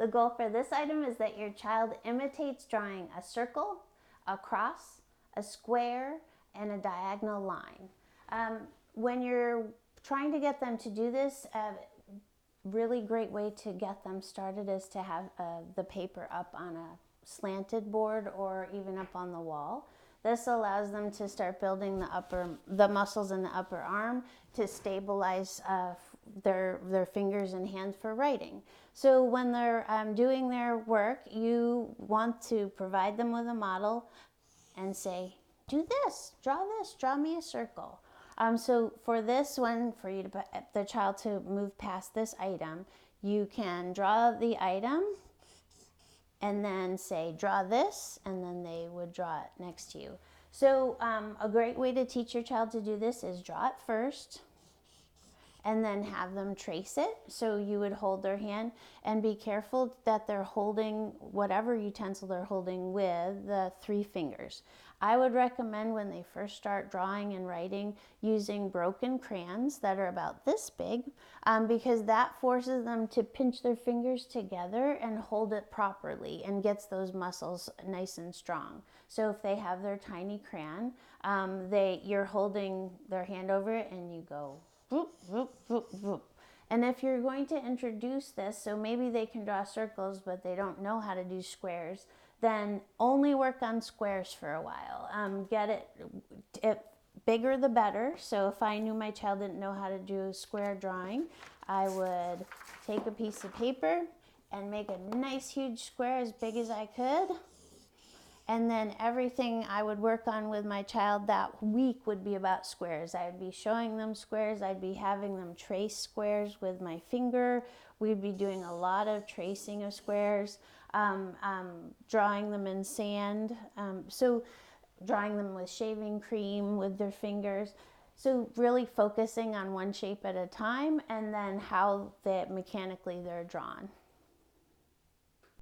The goal for this item is that your child imitates drawing a circle, a cross, a square, and a diagonal line. When you're trying to get them to do this, a really great way to get them started is to have the paper up on a slanted board or even up on the wall. This allows them to start building the muscles in the upper arm to stabilize their fingers and hands for writing. So when they're doing their work, you want to provide them with a model and say, do this, draw me a circle. So for this one, for you to the child to move past this item, you can draw the item and then say, draw this, and then they would draw it next to you. So a great way to teach your child to do this is draw it first, and then have them trace it. So you would hold their hand and be careful that they're holding whatever utensil they're holding with the 3 fingers. I would recommend when they first start drawing and writing using broken crayons that are about this big, because that forces them to pinch their fingers together and hold it properly and gets those muscles nice and strong. So if they have their tiny crayon, you're holding their hand over it and you go whoop, whoop, whoop, whoop. And if you're going to introduce this, so maybe they can draw circles, but they don't know how to do squares, then only work on squares for a while. Get it bigger the better. So if I knew my child didn't know how to do a square drawing, I would take a piece of paper and make a nice huge square as big as I could. And then everything I would work on with my child that week would be about squares. I would be showing them squares. I'd be having them trace squares with my finger. We'd be doing a lot of tracing of squares, drawing them in sand. So drawing them with shaving cream with their fingers. So really focusing on one shape at a time and then how mechanically they're drawn.